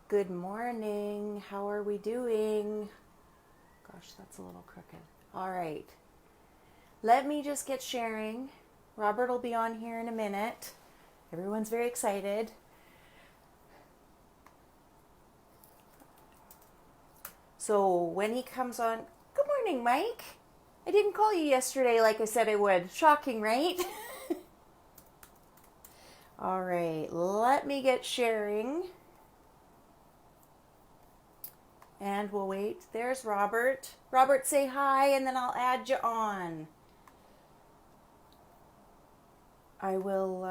Good morning. How are we doing? Gosh, that's a little crooked. All right. Let me just get sharing. Robert will be on here in a minute. Everyone's very excited. So when he comes on, good morning, Mike. I didn't call you yesterday like I said I would. Shocking, right? All right, let me get sharing. And we'll wait. There's Robert. Robert, say hi, and then I'll add you on. I will,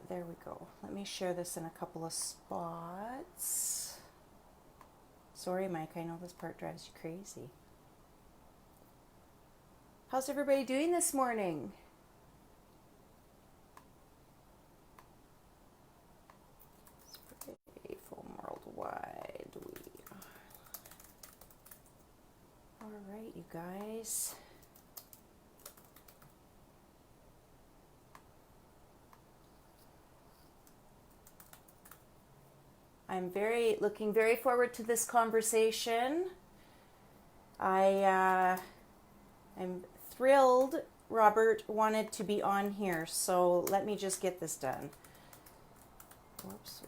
there we go. Let me share this in a couple of spots. Sorry, Mike, I know this part drives you crazy. How's everybody doing this morning? Spray foam worldwide. All right, you guys. I'm looking very forward to this conversation. I'm thrilled Robert wanted to be on here, so let me just get this done. Whoops.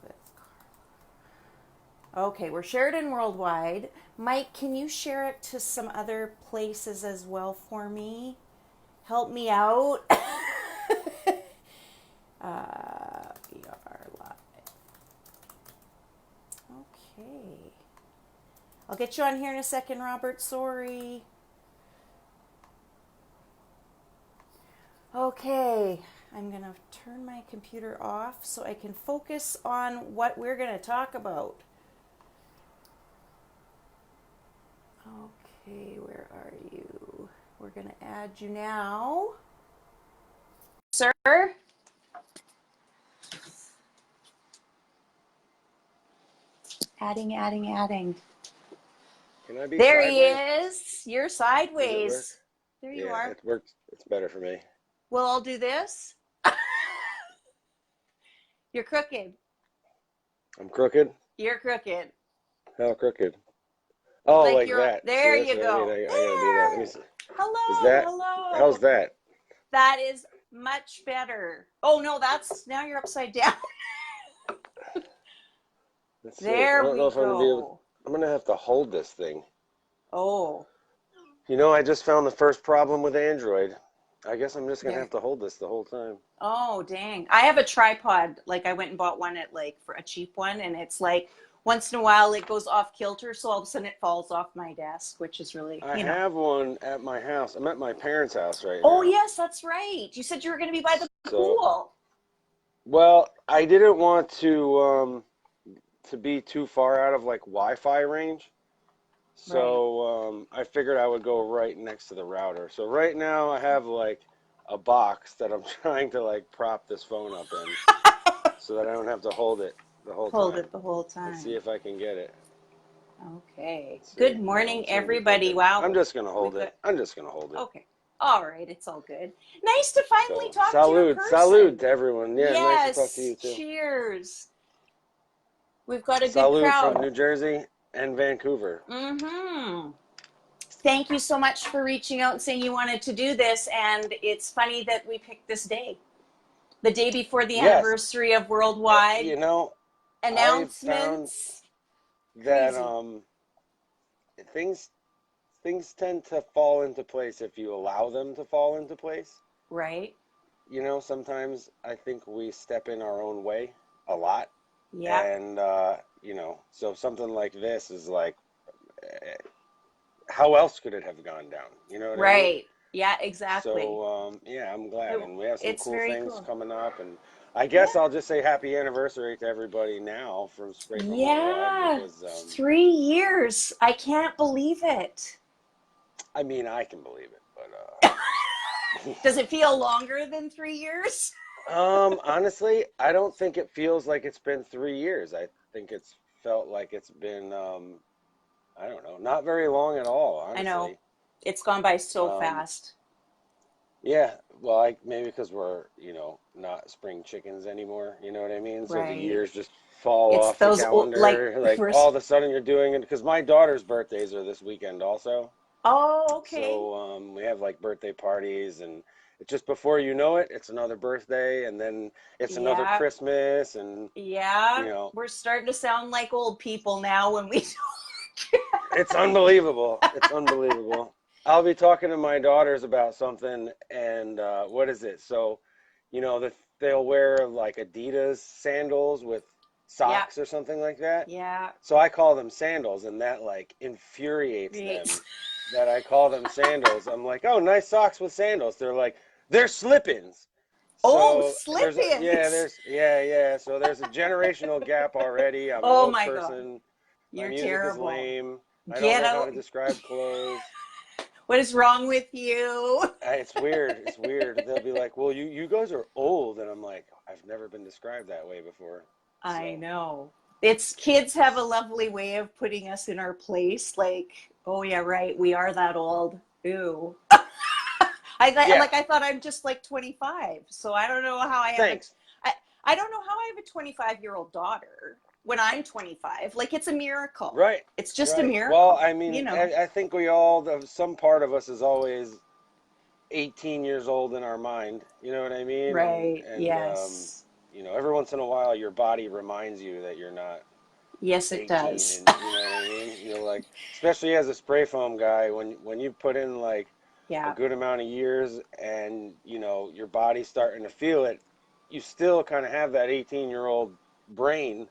Okay, we're shared in worldwide. Mike, can you share it to some other places as well for me? Help me out. We are live. Okay. I'll get you on here in a second, Robert. Sorry. Okay, I'm going to turn my computer off so I can focus on what we're going to talk about. Okay, where are you? We're going to add you now. Sir? Adding. Can I be There he sideways? is. You're Does it work? sideways. There you Yeah, are. it works. It's better for me. Well, I'll do this. You're crooked. I'm crooked? You're crooked. How crooked? Oh, Like like you're, that. See, there that's you what I need. go. I gotta do that. Let me There. see. Is Hello, that, how's hello. that? That is much better. Oh no, now you're upside down. Let's see. I There don't know we if I'm gonna be able, go. I'm gonna have to hold this thing. Oh, You know, I just found the first problem with Android. I guess I'm just gonna there. have to hold this the whole time. Oh, dang. I have a tripod. Like I went and bought one at like for a cheap one, and it's like once in a while it goes off kilter, so all of a sudden it falls off my desk, which is I have one at my house. I'm at my parents' house right Oh, now. yes, that's right. You said you were going to be by the So, pool. well, I didn't want to be too far out of like Wi-Fi range. Right. So I figured I would go right next to the router. So right now I have like a box that I'm trying to like prop this phone up in so that I don't have to hold it the whole Hold time. it the whole Let's see time. if I can get it. Okay. Let's see. Good No, morning, it's gonna be everybody. crooked. Wow. I'm just gonna We've hold got, it. I'm just gonna hold it. okay. All right. It's all good. Nice to finally So talk to you in salute person. to everyone. Yeah, nice to talk to Yes. you too. Cheers. We've got a good Salute from crowd. New Jersey and Vancouver. Mm-hmm. Thank you so much for reaching out and saying you wanted to do this. And it's funny that we picked this day, the day before the Yes, anniversary of Worldwide you know, I found announcements. that Crazy, things things tend to fall into place if you allow them to fall into place. right? You know, sometimes I think we step in our own way a lot. Yep. And, so something like this is like, eh, how else could it have gone down? You know what I mean? Right. Yeah, exactly. So, yeah, I'm It, glad. And we have some it's cool very things cool. coming up. And I Yeah. guess I'll just say happy anniversary to everybody now from Spray Foam Worldwide Yeah. because, 3 years. I can't believe it. I mean, I can believe it, but, Does it feel longer than 3 years? honestly, I don't think it feels like it's been 3 years. I think it's felt like it's been, I don't know, not very long at all, I know. honestly. It's gone by so Um, fast. yeah, well, maybe because we're, not spring chickens anymore, you know what I mean? So the Right. years just fall It's off the those old, like, calendar. Like we're, all of a sudden you're doing it because my daughter's birthdays are this weekend also. oh, okay. So we have like birthday parties, and it's just before you know it, it's another birthday, and then it's another Yeah. Christmas, and you Yeah. know, We're starting to sound like old people now when we it's unbelievable. It's unbelievable. I'll be talking to my daughters about something, and what is it? So, they'll wear like Adidas sandals with Yeah. socks or something like that. Yeah. So I call them sandals, and that like infuriates them Creates. that I call them sandals. I'm like, oh, nice socks with sandals. They're like, they're slip-ins. Oh, So slip-ins. yeah. So there's a generational gap already. I'm an Oh old my God. person. My You're music is terrible. lame. I don't Get know how to out. describe clothes. What is wrong with you? It's weird. It's weird. They'll be like, "Well, you guys are old," and I'm like, "I've never been described that way before." I So, know. It's kids have a lovely way of putting us in our place. Like, oh yeah, right. We are that old. Ooh. yeah. I thought I'm just like 25. So I don't know how I have Thanks. I, I don't know how I have a 25-year-old daughter when I'm 25. Like it's a miracle. Right. It's just a Right. Well, miracle, I you mean, know. I think we all, some part of us is always 18 years old in our mind. You know what I mean? Right. And Yes. every once in a while, your body reminds you that you're not Yes, it 18, does. and you know what I mean? Like, especially as a spray foam guy, when you put in like a Yeah. good amount of years, and your body's starting to feel it, you still kind of have that 18-year-old brain,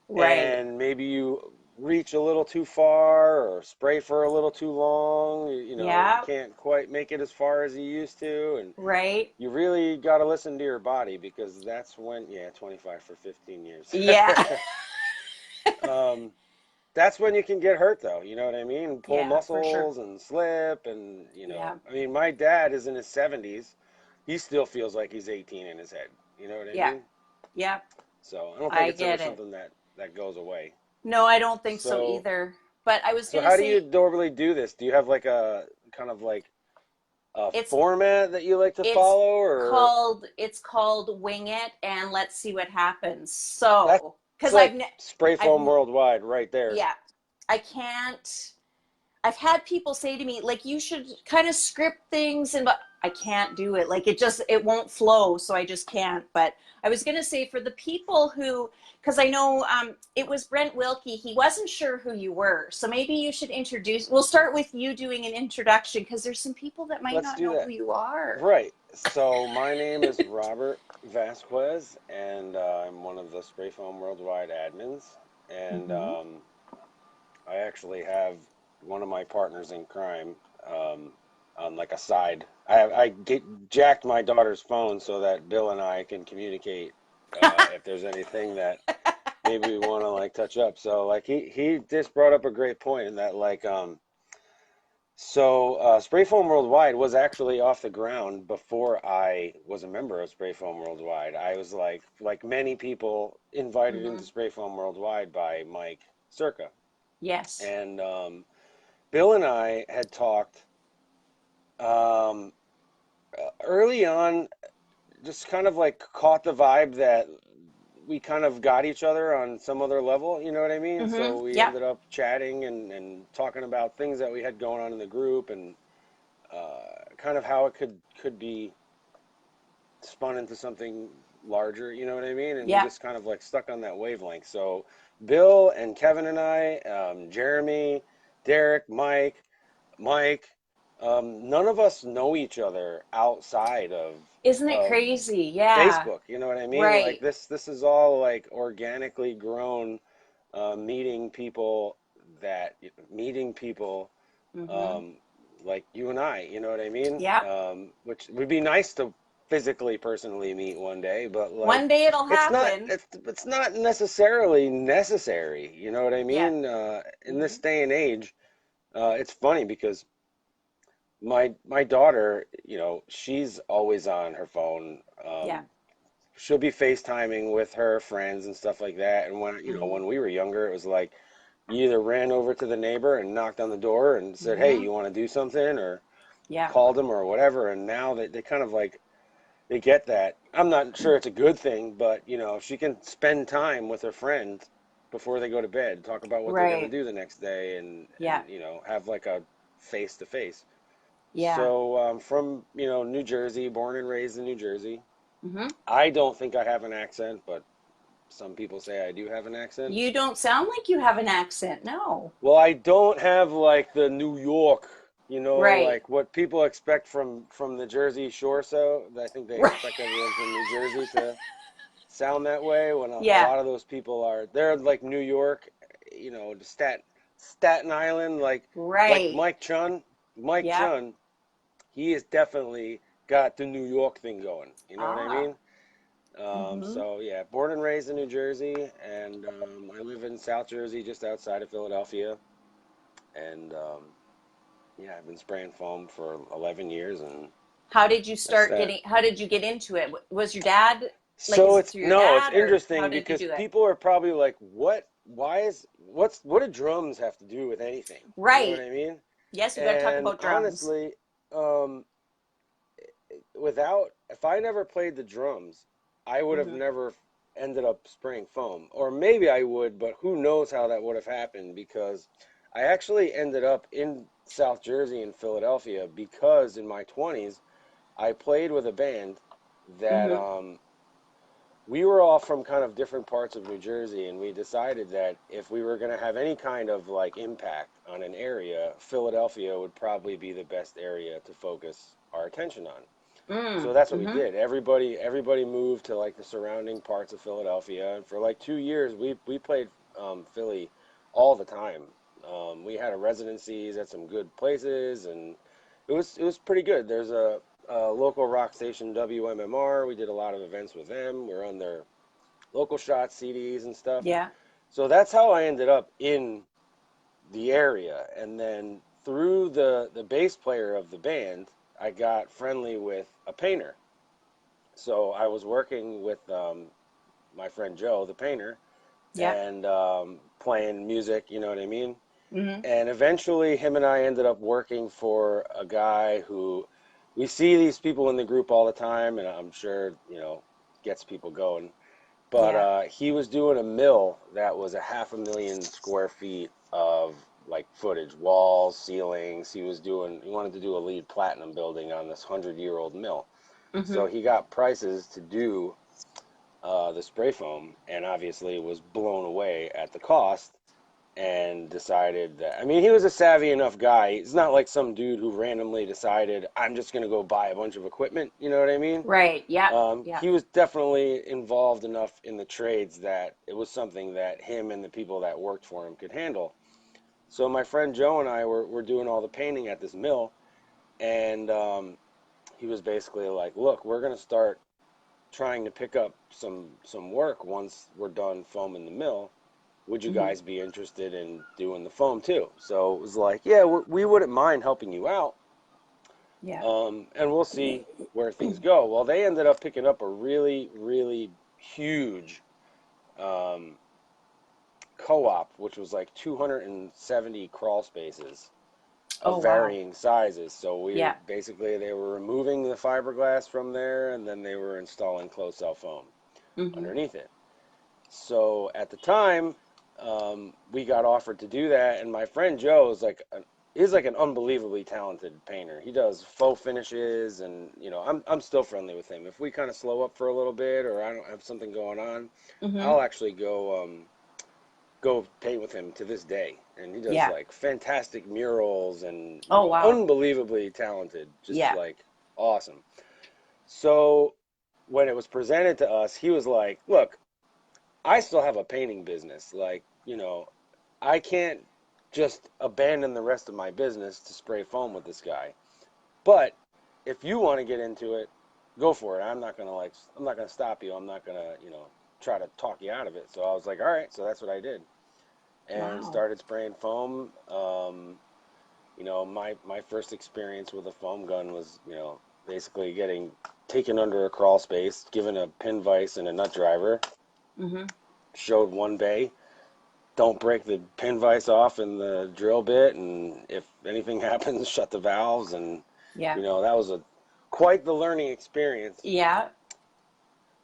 Right. and maybe you reach a little too far or spray for a little too long. You Yeah. can't quite make it as far as you used to, and Right. you really got to listen to your body, because that's when, yeah, 25 for 15 years. Yeah. um, that's when you can get hurt, though. You know what I mean? Pull Yeah, for sure. muscles and slip, and Yeah. I mean, my dad is in his 70s. He still feels like he's 18 in his head. You know what I Yeah. mean? Yeah. So I don't think I it's ever get it. something that goes away. No, I don't think so So either. But I was so gonna how do you say normally do this? Do you have like a kind of like a it's format that you like to it's follow, or called Wing It and let's see what happens. that's So, because like spray I've foam worldwide right there? yeah, I can't. I've had people say to me like you should kind of script things and but I can't do it. Like it won't flow, so I just can't. But I was gonna say for the people who because I know it was Brent Wilkie. He wasn't sure who you were, so maybe you should introduce. We'll start with you doing an introduction because there's some people that might Let's not do know who that. you are. Right. So my name is Robert Vazquez, and I'm one of the Spray Foam Worldwide admins. And Mm-hmm. I actually have one of my partners in crime on like a side. I get jacked my daughter's phone so that Bill and I can communicate if there's anything that maybe we want to like touch up. So like he just brought up a great point in that like Spray Foam Worldwide was actually off the ground before I was a member of Spray Foam Worldwide. I was like many people, invited Mm-hmm. into Spray Foam Worldwide by Mike Circa. Yes. And Bill and I had talked um, early on, just kind of like caught the vibe that we kind of got each other on some other level, you know what I mean? Mm-hmm. So we Yeah. ended up chatting and talking about things that we had going on in the group, and kind of how it could be spun into something larger, you know what I mean? And we Yeah. just kind of like stuck on that wavelength. So Bill and Kevin and I, Jeremy, Derek, Mike, none of us know each other outside Isn't it of crazy? Yeah. Facebook. You know what I mean? Like Right. this is all like organically grown, that meeting people, Mm-hmm. um, like you and I. You know what I mean? Yeah. Which would be nice to physically, personally meet one day, but like One day it'll happen. it's not necessarily necessary. You know what I Yeah. mean? In Mm-hmm. this day and age, it's funny because my daughter, she's always on her phone. Yeah. She'll be FaceTiming with her friends and stuff like that. And Mm-hmm. when we were younger, it was like you either ran over to the neighbor and knocked on the door and said, "Hey, Mm-hmm. you want to do something?" or Yeah. called them or whatever. And now they kind of like they get that. I'm not sure it's a good thing, but if she can spend time with her friend before they go to bed, talk about what they're going to Right. do the next day, and Yeah. have like a face to face. Yeah. So from New Jersey, born and raised in New Jersey. Hmm. I don't think I have an accent, but some people say I do have an accent. You don't sound like you have an accent. No. Well, I don't have like the New York, Right. like what people expect from the Jersey Shore. So I think they Right. expect everyone from New Jersey to sound that way. When a Yeah. lot of those people they're like New York, the Staten Island, like Right. Mike Chun. Mike Yep. Chun, he has definitely got the New York thing going. You know what I Ah. mean? Hmm. So yeah, born and raised in New Jersey, and I live in South Jersey, just outside of Philadelphia. And yeah, I've been spraying foam for 11 years, and that's that. How did you get into it? Was your dad, like, So is it it's through your no, it's dad or how interesting did you because do it? people are probably like, "What? What do drums have to do with anything?" You know what Right. I mean? Yes, we got to talk And about drums. honestly, um, if I never played the drums, I would have Hmm. never ended up spraying foam. Or maybe I would, but who knows how that would have happened, because I actually ended up in South Jersey and Philadelphia because in my 20s I played with a band that Hmm. we were all from kind of different parts of New Jersey, and we decided that if we were going to have any kind of like impact on an area, Philadelphia would probably be the best area to focus our attention on. Mm. So that's what we Hmm. did. Everybody moved to like the surrounding parts of Philadelphia, and for like 2 years we played Philly all the time. We had a residencies at some good places, and it was pretty good. There's a local rock station, WMMR. We did a lot of events with them. We're on their local shot CDs and stuff. Yeah. So that's how I ended up in the area, and then through the bass player of the band, I got friendly with a painter. So I was working with my friend Joe, the painter, Yeah. and playing music. You know what I mean? Hmm. And eventually, him and I ended up working for a guy who we see these people in the group all the time, and I'm sure gets people going. But Yeah. he was doing a mill that was a 500,000 square feet of like footage, walls, ceilings. He wanted to do a LEED platinum building on this 100-year-old mill. Hmm. So he got prices to do the spray foam, and obviously was blown away at the cost, and decided that, I mean, he was a savvy enough guy. He's not like some dude who randomly decided, I'm just going to go buy a bunch of equipment. You know what I mean? Right. Yeah. Yeah. He was definitely involved enough in the trades that it was something that him and the people that worked for him could handle. So my friend Joe and I were doing all the painting at this mill, and he was basically like, "Look, we're going to start trying to pick up some work once we're done foaming the mill. Would you Hmm. guys be interested in doing the foam too?" So it was like, "Yeah, we wouldn't mind helping you out, Yeah. and we'll see where things go." Well, they ended up picking up a really, really huge um, co-op, which was like 270 crawl spaces Oh, of wow. varying sizes. So Yeah. they were removing the fiberglass from there, and then they were installing closed cell foam Hmm. underneath it. So at the time, we got offered to do that, and my friend Joe is like an unbelievably talented painter. He does faux finishes, and I'm still friendly with him. If we kind of slow up for a little bit, or I don't have something going on, Hmm. I'll actually go paint with him to this day. And he does Yeah. like fantastic murals, and Oh, wow. unbelievably talented, just Yeah. like awesome. So when it was presented to us, he was like, "Look, I still have a painting business. Like, I can't just abandon the rest of my business to spray foam with this guy. But if you want to get into it, go for it. I'm not gonna stop you. I'm not gonna, try to talk you out of it." So I was like, "All right." So that's what I did, and Wow. started spraying foam. My first experience with a foam gun was, basically getting taken under a crawl space, given a pin vise and a nut driver, Hmm. showed one bay. Don't break the pin vise off in the drill bit, and if anything happens, shut the valves. And Yeah. that was a quite the learning experience. Yeah.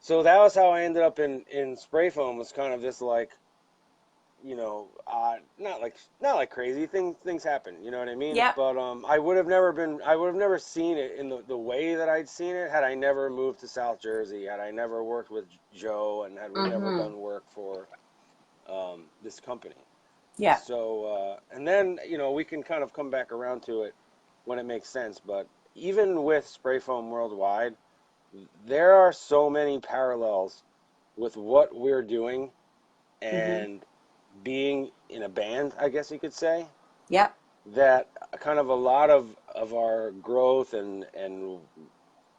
So that was how I ended up in spray foam. Was kind of this like, not like crazy things happen. You know what I mean? Yep. But I would have never seen it in the way that I'd seen it had I never moved to South Jersey, had I never worked with Joe, and had we never Mm-hmm. done work for this company. Yeah. So and then we can kind of come back around to it when it makes sense. But even with spray foam worldwide, there are so many parallels with what we're doing Mm-hmm. and being in a band, I guess you could say, Yep. that kind of a lot of our growth and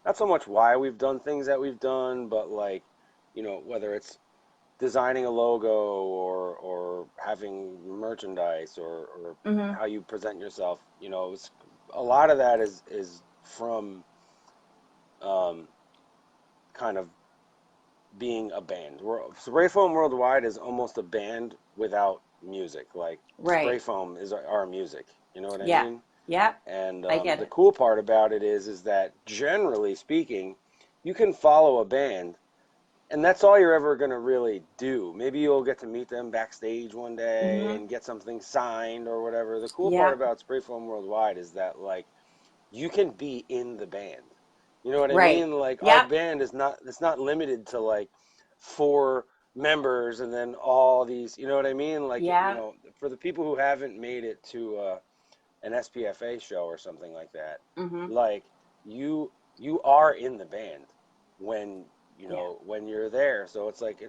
not so much why we've done things that we've done, but like, whether it's designing a logo or having merchandise or Mm-hmm. how you present yourself, a lot of that is from um, kind of being a band. Spray Foam Worldwide is almost a band without music. Like Spray Right. Foam is our music. You know what I Yeah. mean? Yep. And I get the it. cool part about it is that generally speaking, you can follow a band, and that's all you're ever gonna really do. Maybe you'll get to meet them backstage one day Mm-hmm. and get something signed or whatever. The cool part Yep. about Spray Foam Worldwide is that like you can be in the band. You know what I Right. mean? Like our Yep. band is not it's not limited to like four members and then all these, you know what I mean? Like, Yep. for the people who haven't made it to an SPFA show or something like that, Mm-hmm. like you are in the band when Yeah. when you're there. So it's like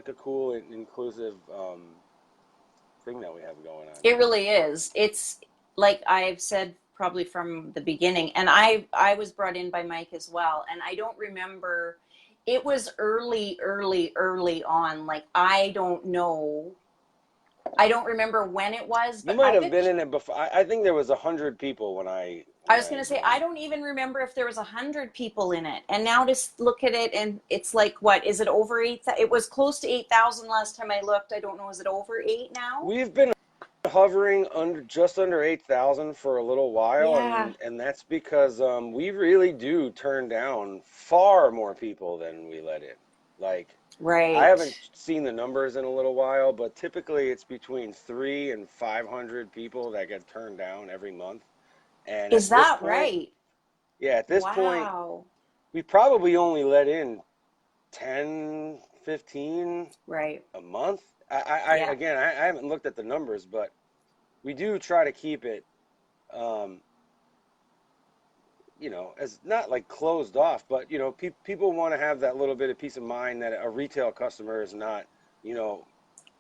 a cool and inclusive thing that we have going on It here. really is. It's like I've said probably from the beginning, and I was brought in by Mike as well, and I don't remember. It was early, early, early on. Like I don't know. I don't remember when it was, You but might I have bet been in it before. I think there was 100 people when I I when was going I to say I joined. don't even remember if there was 100 people in it. And now to look at it, and it's like what is it over 8? It was close to 8,000 last time I looked. I don't know. Is it over 8 now? We've been hovering under just under 8,000 for a little while, Yeah. and that's because we really do turn down far more people than we let in. Like I Right. haven't seen the numbers in a little while, but typically it's between 300 and 500 people that get turned down every month. And Is at this that point, right? yeah, at this point, Wow. we probably only let in 10, 15 Right. a month. Yeah. Again, I haven't looked at the numbers, but we do try to keep it, um, as not like closed off, but people want to have that little bit of peace of mind that a retail customer is not, you know,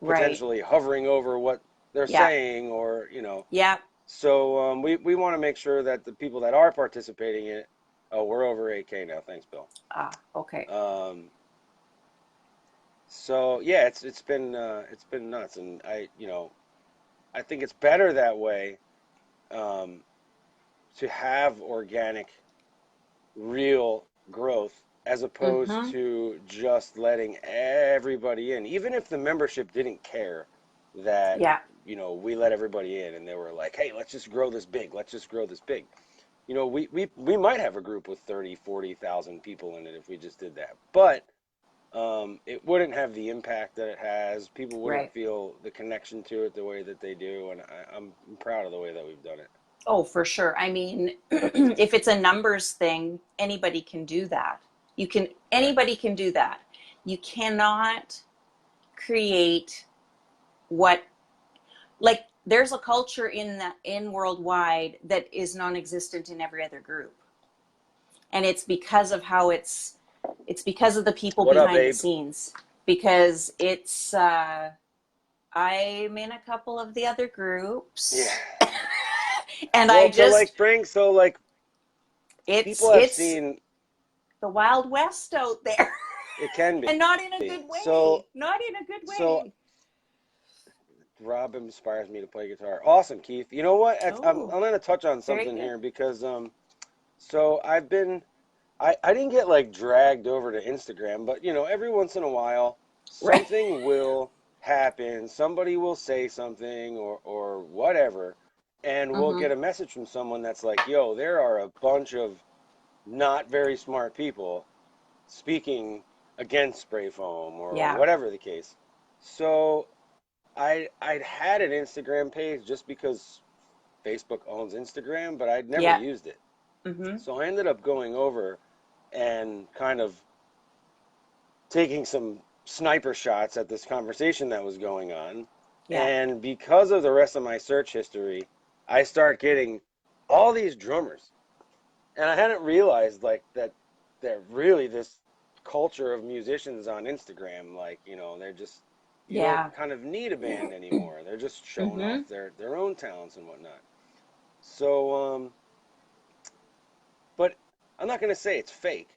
Right. potentially hovering over what they're Yeah. saying, or Yeah. So we want to make sure that the people that are participating in it. Oh, we're over 8K now. Thanks, Bill. Ah, okay. Um, so yeah, it's been nuts, and I think it's better that way, um, to have organic, real growth as opposed Mm-hmm. to just letting everybody in. Even if the membership didn't care that, Yeah. we let everybody in and they were like, hey, let's just grow this big. Let's just grow this big. We might have a group with 30, 40,000 people in it if we just did that. But it wouldn't have the impact that it has. People wouldn't Right. feel the connection to it the way that they do. And I'm proud of the way that we've done it. Oh, for sure. I mean, if it's a numbers thing, anybody can do that. Right. Anybody can do that. You cannot create what, like, there's a culture in worldwide that is non-existent in every other group. And it's because of how it's because of the people What up, behind the Abe? scenes. Because I'm in a couple of the other Yeah. groups, and I Well, so like just Frank, so like it's people have it's seen the Wild West out there. it can And be. not in a good So way. Not in a good so way. Rob inspires me to play guitar. Awesome, Keith. You know what? Oh, I'm gonna touch on very something good. here because so I didn't get like dragged over to Instagram, but every once in a while Right. something will happen. Somebody will say something or whatever, and we'll Mm-hmm. get a message from someone that's like, "Yo, there are a bunch of not very smart people speaking against spray foam or Yeah. whatever the case. So I'd had an Instagram page just because Facebook owns Instagram, but I'd never Yeah. used it. Mhm. So I ended up going over and kind of taking some sniper shots at this conversation that was going on. Yeah. And because of the rest of my search history, I start getting all these drummers. And I hadn't realized like that really this culture of musicians on Instagram, like, they're just you don't Yeah. kind of need a band anymore. They're just showing Mhm. off their own talents and whatnot. So but I'm not gonna say it's fake,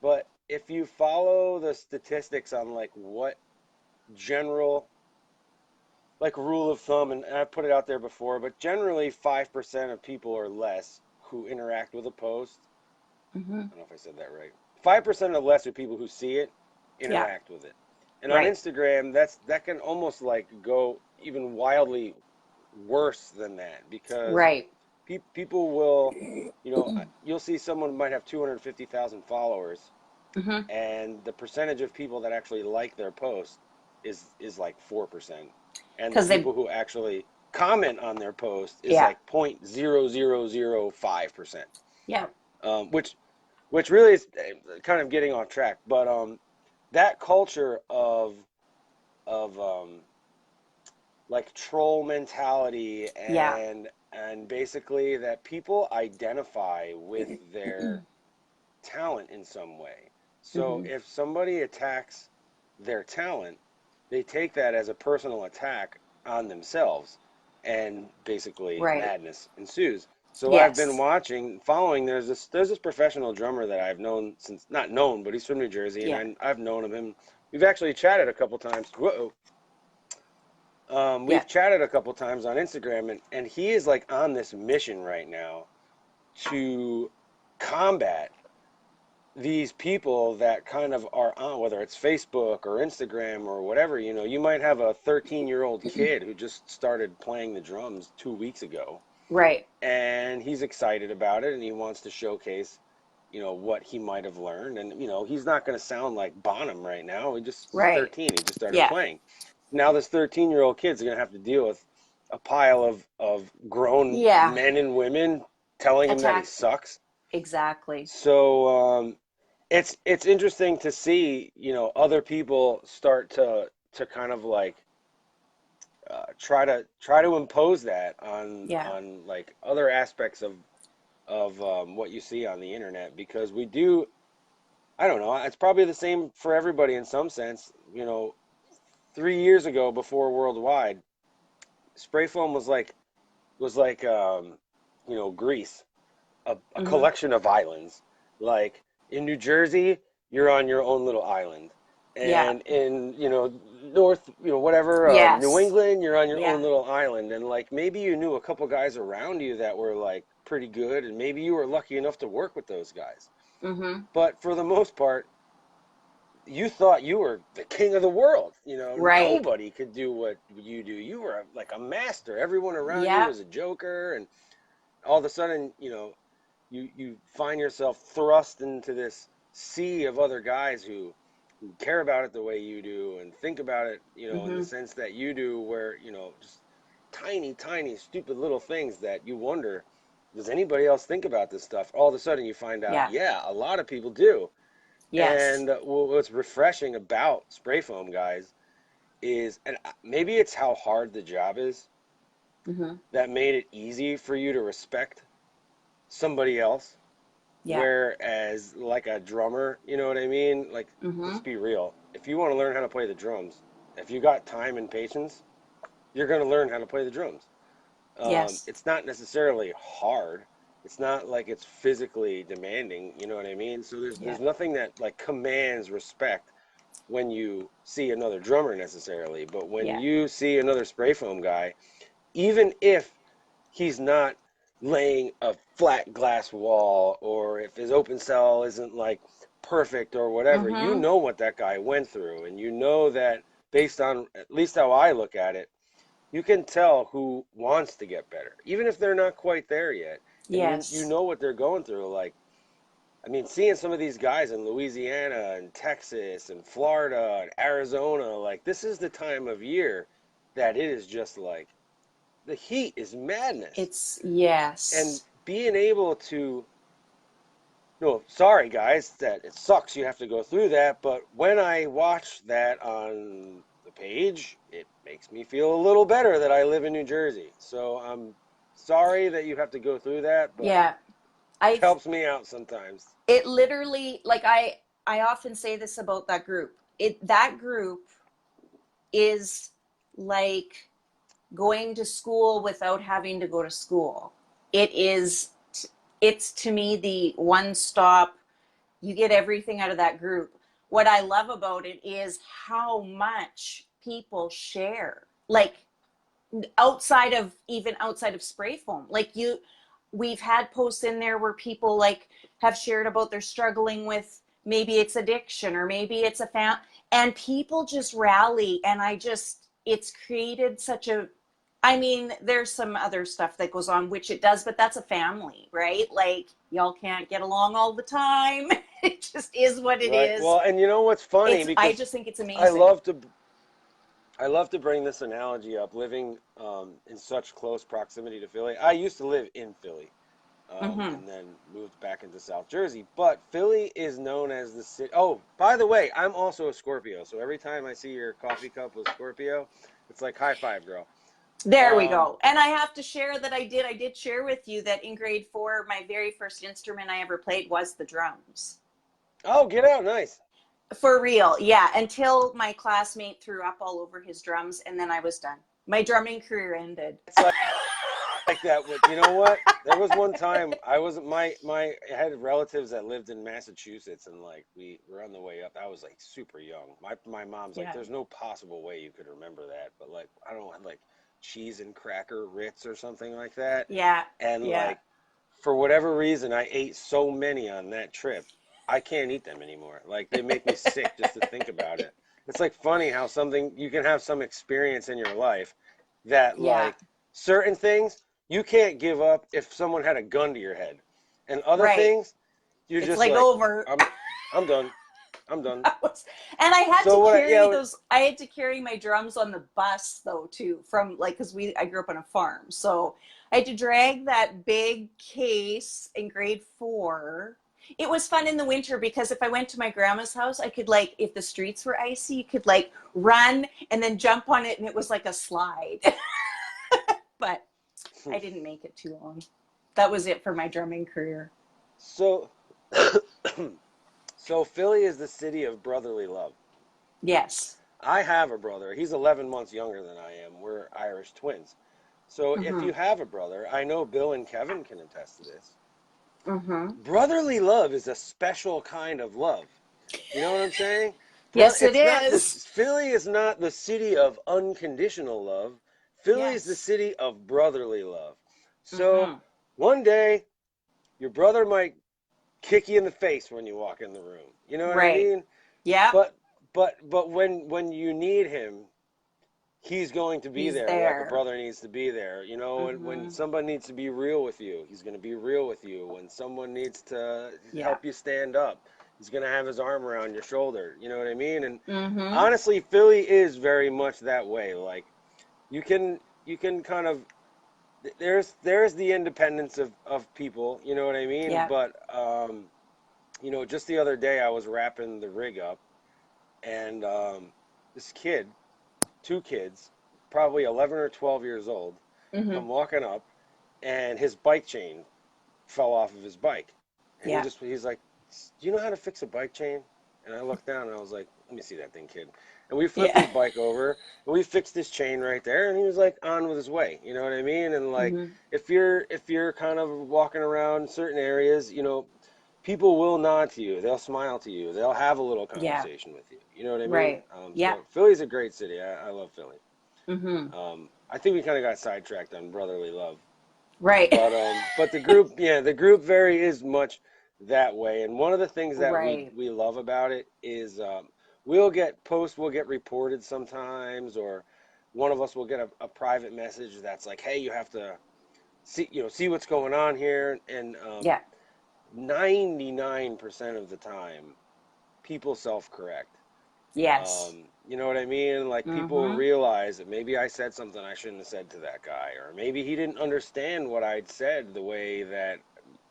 but if you follow the statistics on like what general like rule of thumb, and I've put it out there before, but generally 5% of people or less who interact with a post, Mhm. I don't know if I said that right. 5% or less of people who see it Yeah. interact with it. And on Right. Instagram, that can almost like go even wildly worse than that because Right. people will, you'll see someone might have 250,000 followers, Mhm. and the percentage of people that actually like their post is like 4%, and the Cuz they people who actually comment on their post is yeah. like 0.0005%, Yeah. which really is kind of getting off track. But that culture of like troll mentality Yeah. and basically that people identify with their talent in some way. So Mhm. if somebody attacks their talent, they take that as a personal attack on themselves, and basically Right. madness ensues. So I've been Yes. following. There's this professional drummer that I've known since, not known, but he's from New Jersey, and Yeah. I've known him. We've actually chatted a couple times. Whoa. Yeah. We've chatted a couple times on Instagram, and he is like on this mission right now to combat these people that kind of are on, whether it's Facebook or Instagram or whatever. You might have a 13-year-old kid who just started playing the drums 2 weeks ago, Right. and he's excited about it, and he wants to showcase, what he might have learned. And, he's not going to sound like Bonham right now. He's Right. 13. He just started Yeah. playing. Now this 13-year-old kid's going to have to deal with a pile of grown Yeah. men and women telling him that he Attack sucks. exactly. So it's interesting to see, other people start to kind of like try to impose that on Yeah. like other aspects of what you see on the internet, because we do. I don't know. It's probably the same for everybody in some sense. 3 years ago, before worldwide, spray foam was like Greece, a Mhm. collection of islands. Like in New Jersey, you're on your own little island, Yeah. and in North, whatever, New Yes. England, you're on your Yeah. own little island, and like maybe you knew a couple guys around you that were like pretty good, and maybe you were lucky enough to work with those guys. Mhm. But for the most part, you thought you were the king of the world. Right. Nobody could do what you do. You were like a master. Everyone around you Yep. was a joker, and all of a sudden, you find yourself thrust into this sea of other guys who care about it the way you do and think about it, in the Mhm. sense that you do, where, just tiny, tiny, stupid little things that you wonder, does anybody else think about this stuff? All of a sudden you find out, Yeah. yeah, a lot of people do. Yes. And what's refreshing about spray foam guys is, and maybe it's how hard the job is, Mhm. that made it easy for you to respect somebody else. Yeah. Whereas, like a drummer, you know what I mean? Like, let's Mhm. be real. If you want to learn how to play the drums, if you got time and patience, you're going to learn how to play the drums. Yes. It's not necessarily hard. It's not like it's physically demanding. You know what I mean? So there's Yeah. nothing that like commands respect when you see another drummer necessarily. But when Yeah. you see another spray foam guy, even if he's not laying a flat glass wall, or if his open cell isn't like perfect or whatever, you Mhm. know what that guy went through, and you know that based on at least how I look at it, you can tell who wants to get better even if they're not quite there yet, and you Yes. know what they're going through. Like, I mean, seeing some of these guys in Louisiana and Texas and Florida and Arizona, like this is the time of year that it is just like the heat is madness. It's And yes. being able to, no, sorry guys, that it sucks you have to go through that, but when I watch that on the page, it makes me feel a little better that I live in New Jersey. So I'm sorry that you have to go through that, but Yeah. it I helps me out sometimes. it literally like I often say this about that group. That group is like going to school without having to go to school. It is it's to me the one stop. You get everything out of that group. What I love about it is how much people share. Like outside of spray foam. Like we've had posts in there where people like have shared about they're struggling with maybe it's addiction or maybe it's a and people just rally and it's created such a I mean, there's some other stuff that goes on, which it does, but that's a family, right? Like, y'all can't get along all the time. It just is what it Right. is. Well, and you know what's funny I because just think it's I amazing. love to I love to bring this analogy up. Living in such close proximity to Philly, I used to live in Philly, Mm-hmm. and then moved back into South Jersey. But Philly is known as the city. Oh, by the way, I'm also a Scorpio, so every time I see your coffee cup with Scorpio, it's like high five, girl. There we Um, go. And I have to share that I did share with you that in grade 4, my very first instrument I ever played was the drums. oh, get out, nice. For real. Yeah. Until my classmate threw up all over his drums and then I was done. My drumming career ended. It's like that. With you know what? There was one time I was I had relatives that lived in Massachusetts, and like we were on the way up. I was like super young. My mom's like, Yeah. "There's no possible way you could remember that," but like I don't know, like cheese and cracker Ritz or something like that, Yeah. and Yeah. like for whatever reason, I ate so many on that trip. I can't eat them anymore. Like they make me sick just to think about it. It's like funny how something you can have some experience in your life that Yeah. like certain things you can't give up if someone had a gun to your head. And other Right. things, you're It's just like like, over. I'm done. I'm done. And I had So to what carry those. I had to carry my drums on the bus though too, from like because I grew up on a farm, so I had to drag that big case in grade 4. It was fun in the winter because if I went to my grandma's house, I could like if the streets were icy, you could like run and then jump on it, and it was like a slide. But I didn't make it too long. That was it for my drumming career. so so Philly is the city of brotherly love. Yes. I have a brother. He's 11 months younger than I am. We're Irish twins. So if Mm-hmm. you have a brother, I know Bill and Kevin can attest to this. Mm-hmm. Brotherly love is a special kind of love. You know what I'm saying? Yes, it It's not is. this. Philly is not the city of unconditional love. Philly is the Yes. city of brotherly love. So Mm-hmm. one day your brother might kick you in the face when you walk in the room. You know what I Right. mean? Yep. But but when you need him, he's going to be He's there like a there. brother needs to be there. You know, and when Mm-hmm. someone needs to be real with you, he's going to be real with you. When someone needs to Yeah. help you stand up, he's going to have his arm around your shoulder. You know what I mean? And Mm-hmm. honestly, Philly is very much that way. Like you can kind of there's the independence of people, you know what I mean? Yep. But you know, just the other day I was wrapping the rig up and this kid, two kids, probably 11 or 12 years old, Mm-hmm. come walking up and his bike chain fell off of his bike. And Yeah. he's like, "Do you know how to fix a bike chain?" And I looked down and I was like, "Let me see that thing, kid." And we flipped Yeah. his bike over and we fixed his chain right there and he was like on with his way. You know what I mean? And like Mm-hmm. if you're kind of walking around certain areas, you know, people will nod to you. They'll smile to you. They'll have a little Yeah. conversation with you. You know what I mean? Right. Yeah. So Philly's a great city. I love Philly. Mm-hmm. I think we kind of got sidetracked on brotherly love, Right. but the group, yeah, the group very is much that way. And one of the things that Right. we love about it is we'll get reported sometimes, or one of us will get a private message that's like, hey, you have to see what's going on here, and Yeah. 99% of the time, people self-correct. Yes. You know what I mean? Like people Mm-hmm. realize that maybe I said something I shouldn't have said to that guy, or maybe he didn't understand what I'd said the way that,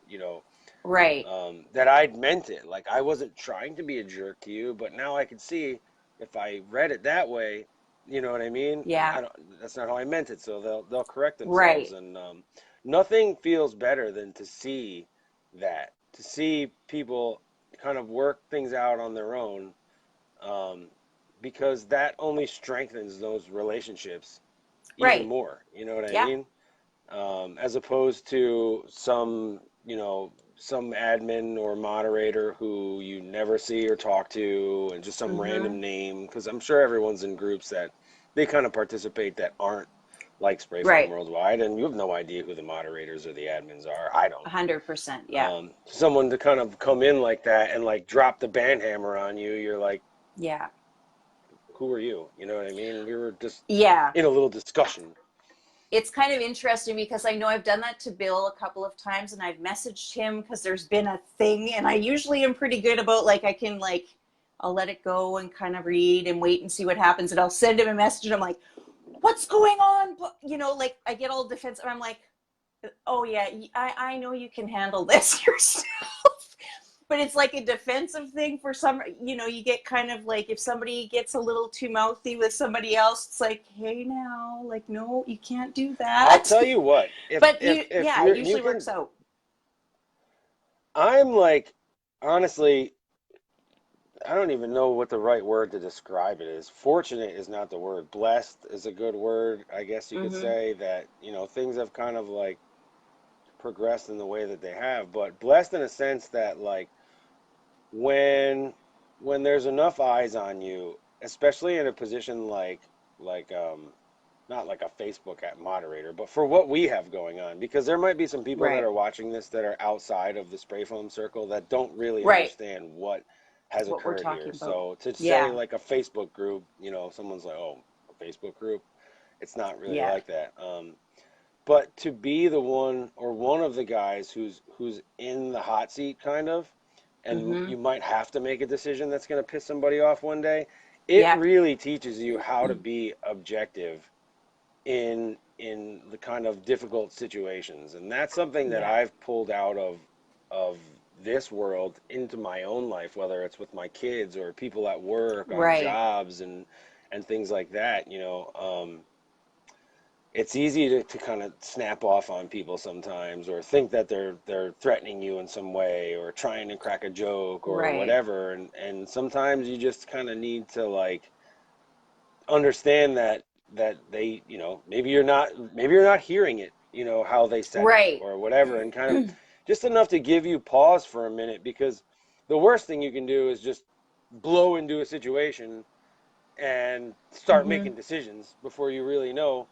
you know, Right. that I'd meant it. Like I wasn't trying to be a jerk to you, but now I can see if I read it that way, you know what I mean? Yeah. I don't, that's not how I meant it. So they'll correct themselves, Right. and nothing feels better than to see that, to see people kind of work things out on their own, um, because that only strengthens those relationships even Right. more. You know what I Yeah. mean? As opposed to some admin or moderator who you never see or talk to, and just some Mm-hmm. random name. Because I'm sure everyone's in groups that they kind of participate that aren't like Spray Foam Right. Worldwide, and you have no idea who the moderators or the admins are. I don't. 100%. Yeah. Someone to kind of come in like that and like drop the band hammer on you, you're like, Yeah. who are you? You know what I mean? We were just Yeah. in a little discussion. It's kind of interesting because I know I've done that to Bill a couple of times and I've messaged him because there's been a thing and I usually am pretty good about like I can like I'll let it go and kind of read and wait and see what happens and I'll send him a message and I'm like, what's going on? You know, like I get all defensive. I'm like, oh yeah, I know you can handle this yourself. But it's like a defensive thing for some, you know, you get kind of like if somebody gets a little too mouthy with somebody else, it's like, hey now, like, no, you can't do I'll that. tell you what, But you, if yeah, it you usually can, works out. I'm like, honestly, I don't even know what the right word to describe it is. Fortunate is not the word. Blessed is a good word, I guess you could Mm-hmm. say, that, things have kind of like progressed in the way that they have, but blessed in a sense that like when there's enough eyes on you, especially in a position like not like a Facebook at moderator, but for what we have going on, because there might be some people that Right. are watching this that are outside of the spray foam circle that don't really Right. understand what has What we're occurred here. talking about. So to say Yeah. like a Facebook group, someone's like, oh, a Facebook group, it's not really Yeah. like that. But to be the one or one of the guys who's in the hot seat kind of, and Mm-hmm. you might have to make a decision that's going to piss somebody off one day, it Yeah. really teaches you how to be objective in the kind of difficult situations. And that's something that Yeah. I've pulled out of this world into my own life, whether it's with my kids or people at work on Right. jobs and things like that. It's easy to kind of snap off on people sometimes, or think that they're threatening you in some way, or trying to crack a joke or Right. whatever. And sometimes you just kind of need to like understand that they, maybe you're not hearing it, how they said it Right. or whatever, and kind of just enough to give you pause for a minute, because the worst thing you can do is just blow into a situation and start Mm-hmm. making decisions before you really know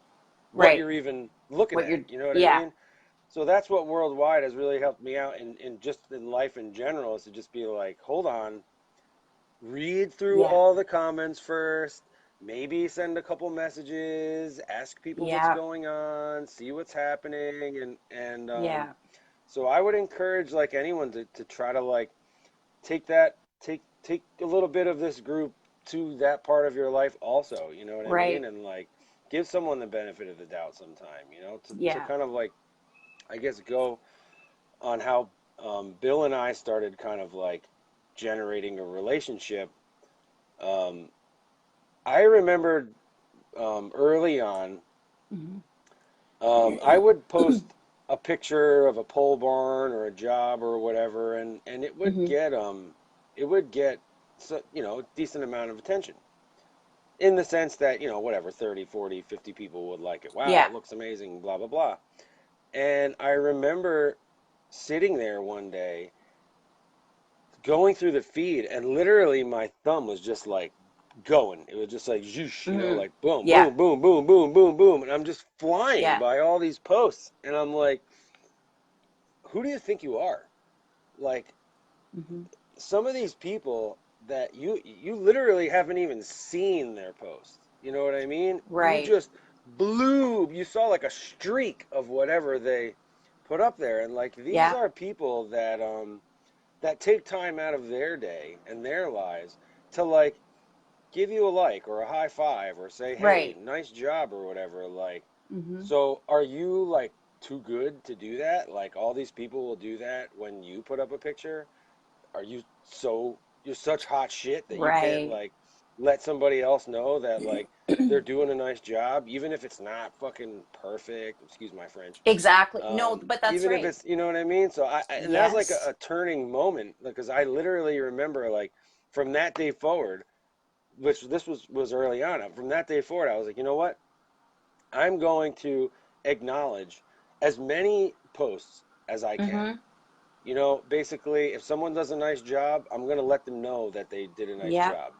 what Right. you're even looking What at. you're, You know what I yeah. mean? So that's what worldwide has really helped me out in just in life in general, is to just be like, hold on, read through Yeah. all the comments first, maybe send a couple messages, ask people what's Yeah. going on, see what's happening, and Yeah. so I would encourage like anyone to try to like take a little bit of this group to that part of your life also, you know what I mean? Right. And like give someone the benefit of the doubt sometime, to Yeah. kind of like, I guess, go on how Bill and I started kind of like generating a relationship. um, I remembered early on, Mm-hmm. I would post a picture of a pole barn or a job or whatever, and Mm-hmm. it would get a decent amount of attention, in the sense that, whatever, 30, 40, 50 people would like it. Wow, Yeah. it looks amazing, blah blah blah. And I remember sitting there one day going through the feed, and literally my thumb was just like going. It was just like zhoosh, Mm-hmm. like boom, Yeah. boom, boom, boom, boom, boom, boom, and I'm just flying Yeah. by all these posts, and I'm like, who do you think you are? Like, Mm-hmm. some of these people that you literally haven't even seen their post. You know what I mean? You Right. just you saw like a streak of whatever they put up there, and like these Yeah. are people that that take time out of their day and their lives to like give you a like or a high five or say, hey, Right. nice job or whatever. Like, Mm-hmm. so are you like too good to do that? Like all these people will do that when you put up a picture? Are you so you're such hot shit that you can't Right. like let somebody else know that like they're doing a nice job, even if it's not fucking perfect? Excuse my French. Exactly. No, but that's Even if right. it's, you know what I mean? So and that's like Yes. a turning moment because I literally remember like from that day forward, which this was early on. From that day forward, I was like, you know what? I'm going to acknowledge as many posts as I can. Mm-hmm. You know, basically, if someone does a nice job, I'm going to let them know that they did a nice Yep. job.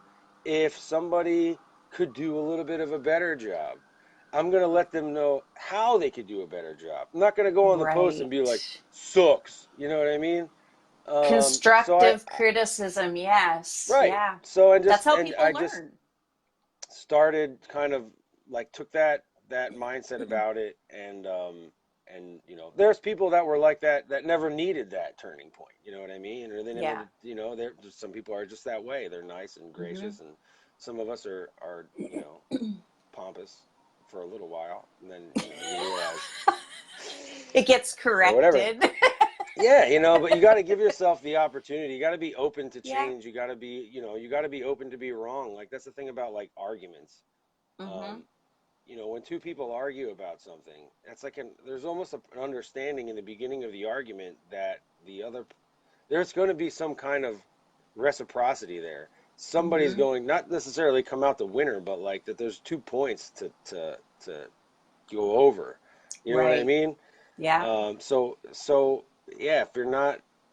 If somebody could do a little bit of a better job, I'm going to let them know how they could do a better job. I'm not going to go on the post and Right. be like, sucks. You know what I mean? So Constructive criticism. Yes. right. Yeah. So That's how and I people just learn. started kind of like took that mindset about it and you know there's people that were like that that never needed that turning point, you know what I mean, or they never, Yeah. you know, there some people are just that way, they're nice and Mm-hmm. gracious, and some of us are you know pompous for a little while, and then you know you realize It gets or whatever. corrected. Yeah, you know, but you got to give yourself the opportunity. You got to be open to Yeah. change. You got to be, you know, you got to be open to be wrong. Like that's the thing about like arguments. Mm-hmm. um, you know, when two people argue about something, it's like there's almost an understanding in the beginning of the argument that there's going to be some kind of reciprocity there. Somebody's Mm-hmm. going not necessarily come out the winner, but like that there's 2 points to go over. You know what I Right. mean? Yeah. So yeah,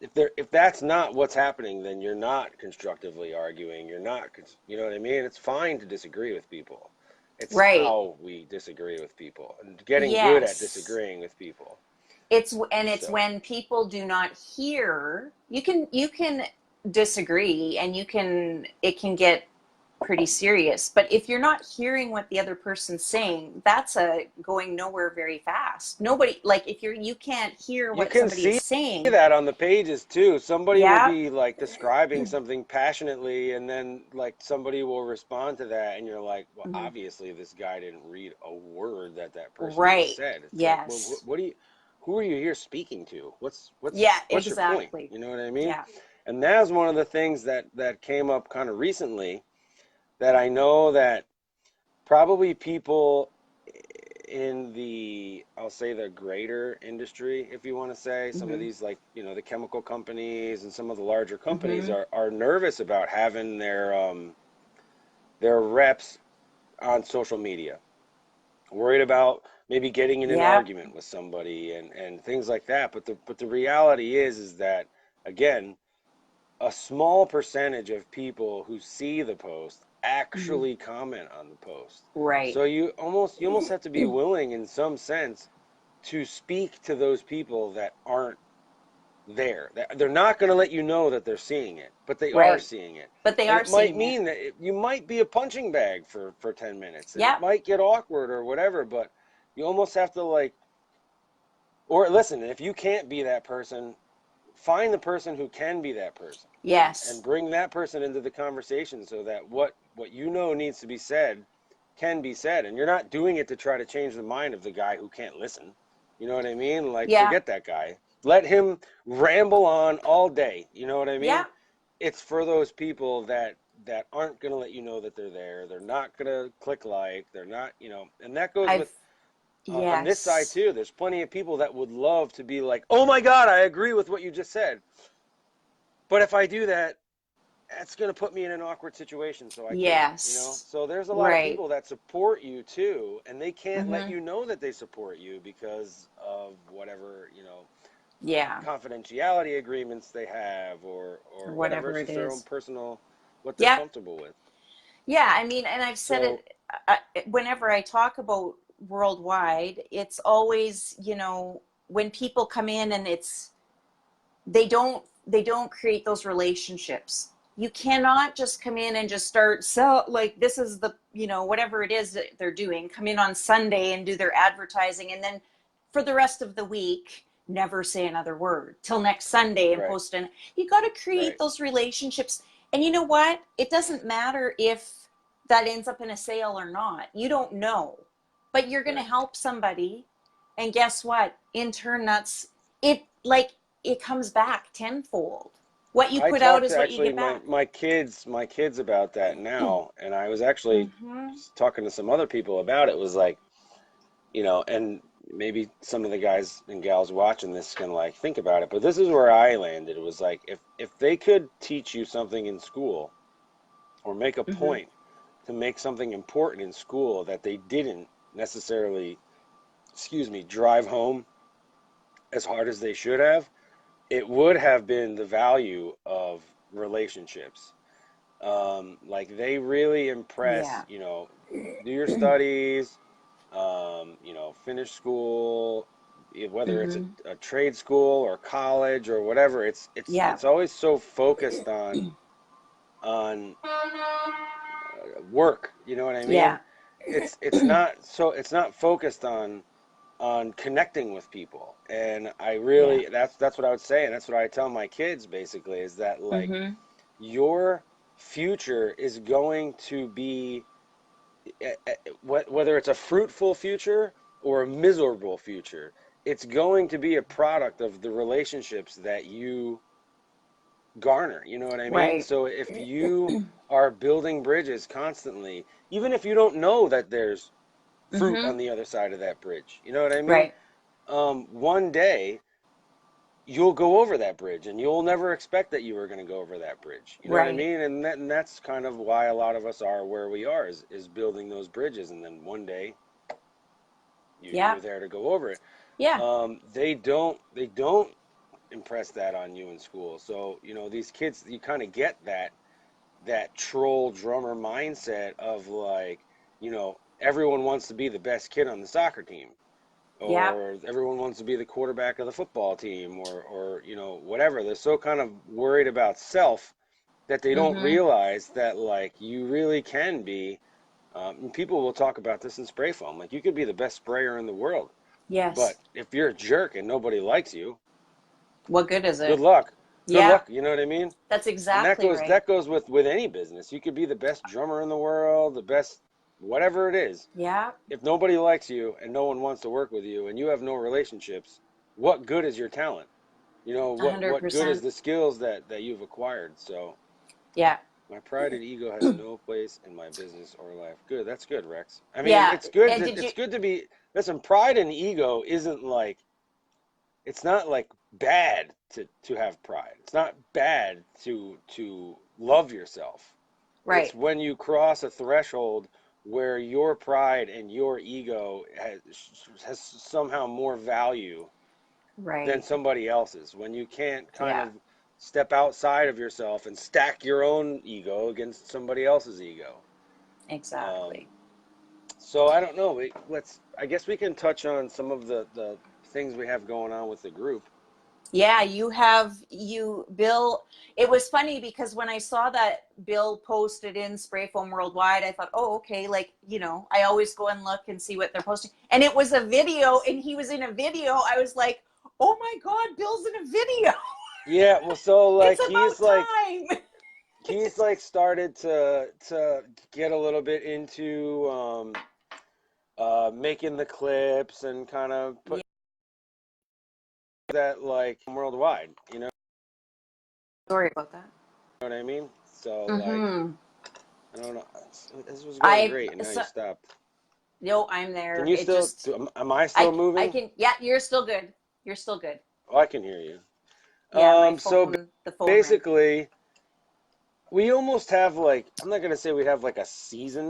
if that's not what's happening, then you're not constructively arguing. You're not, you know what I mean? It's fine to disagree with people. It's Right. how we disagree with people and getting good at Yes. disagreeing with people. It's So when people do not hear. You can disagree, and it can get pretty serious. But if you're not hearing what the other person's saying, that's a going nowhere very fast. Nobody, like, if you can't hear you what can somebody is see saying. that on the pages too. Somebody will Yeah. be like describing something passionately, and then like somebody will respond to that, and you're like, well, Mm-hmm. obviously this guy didn't read a word that that person just Right. said. It's like, well, Yes. what do you, who are you here speaking to? Yeah, What's your point? exactly. You know what I mean? Yeah. And that's one of the things that came up kind of recently that I know that probably people in the, I'll say the greater industry, if you want to say, some of Mm-hmm. these like, you know, the chemical companies and some of the larger companies Mm-hmm. are nervous about having their reps on social media, worried about maybe getting in an Yeah. argument with somebody and things like that. But the reality is that again, a small percentage of people who see the post Mm-hmm. actually comment on the post. Right. So you almost have to be willing in some sense to speak to those people that aren't there. They're not going to let you know that they're seeing it, but they are Right. seeing it. But they And are it might seeing it. mean that you might be a punching bag for 10 minutes and it Yeah. might get awkward or whatever, but you almost have to like, or listen, if you can't be that person, find the person who can be that person and Yes. bring that person into the conversation so that what you know needs to be said can be said, and you're not doing it to try to change the mind of the guy who can't listen. You know what I mean? Like Yeah. forget that guy, let him ramble on all day, you know what I mean? Yeah. It's for those people that aren't going to let you know that they're there, they're not going to click like, they're not, you know, and that goes I've with on this side Yes. too. There's plenty of people that would love to be like, oh my god, I agree with what you just said, but if I do that, that's going to put me in an awkward situation, so I can't, you know? Yes. So there's a lot of Right. people that support you too, and they can't let Mm-hmm. you know that they support you because of whatever, you know, Yeah. confidentiality agreements they have or whatever. Whatever It's it just their own is. personal what they're Yeah. comfortable with. Yeah. I mean, and I've said So, it whenever I talk about worldwide, it's always, when people come in and they don't create those relationships. You cannot just come in and just start sell, like, this is the, whatever it is that they're doing, come in on Sunday and do their advertising, and then for the rest of the week never say another word till next Sunday and Right. post an. You got to create Right. those relationships. And you know what? It doesn't matter if that ends up in a sale or not. You don't know. But you're going to Right. help somebody. And guess what? In turn, that's it. Like, it comes back tenfold. What you I put out talked to is what you actually get back. my kids about that now, and I was actually Mm-hmm. talking to some other people about it. Was like, and maybe some of the guys and gals watching this can like think about it, but this is where I landed. It was like if they could teach you something in school or make a Mm-hmm. point to make something important in school that they didn't necessarily, drive home as hard as they should have, it would have been the value of relationships. Like they really impress, Yeah. do your studies, finish school, whether it's Mm-hmm. a trade school or college or whatever. Yeah. It's always so focused on work. You know what I mean? Yeah. It's not focused on connecting with people. And I Yeah. really that's what I would say, and that's what I tell my kids basically is that like Mm-hmm. your future is going to be whether it's a fruitful future or a miserable future, it's going to be a product of the relationships that you garner. You know what I mean? Right. So if you are building bridges constantly, even if you don't know that there's fruit Mm-hmm. on the other side of that bridge, you know what I mean? Right. One day you'll go over that bridge and you'll never expect that you were going to go over that bridge. You know what I Right. mean? And that's kind of why a lot of us are where we are is building those bridges. And then one day Yeah. you're there to go over it. Yeah. They don't impress that on you in school. So, these kids, you kind of get that troll drummer mindset of like, everyone wants to be the best kid on the soccer team, Yeah. or everyone wants to be the quarterback of the football team, or whatever. They're so kind of worried about self that they don't Mm-hmm. realize that like you really can be. And people will talk about this in spray foam. Like you could be the best sprayer in the world, Yes. but if you're a jerk and nobody likes you, What good is good it? luck. Good Yeah. luck. You know what I mean? That's And that exactly goes right. that goes with any business. You could be the best drummer in the world, the best whatever it is. Yeah. If nobody likes you and no one wants to work with you and you have no relationships, what good is your talent? What good is 100%. the skills that you've acquired? So Yeah. my pride and ego has no place in my business or life. Good. That's good, Rex. I mean, Yeah. it's good. And did you? It's good to be. Listen, pride and ego isn't like. It's not like bad to have pride. It's not bad to love yourself. It's Right. when you cross a threshold where your pride and your ego has somehow more value than Right. somebody else's. When you can't kind Yeah. of step outside of yourself and stack your own ego against somebody else's ego. Um, Exactly. so I don't know. I guess we can touch on some of the things we have going on with the group. Yeah, Bill. It was funny because when I saw that Bill posted in Spray Foam Worldwide, I thought, oh, okay, like, I always go and look and see what they're posting. And it was a video, and he was in a video. I was like, oh my God, Bill's in a video. Yeah, well, so It's like about time. he's like started to get a little bit into making the clips and kind of put Yeah, that like worldwide, sorry about that. what I mean? So like Mm-hmm. I don't know. This was going I great, and now you so, stopped. no, I'm Can there. you It still? just Am I still I moving? can, yeah, you're still good. You're still good. Oh, I can hear you. Yeah, my So phone, the phone rang. basically, we almost have like I'm not gonna say we have like a season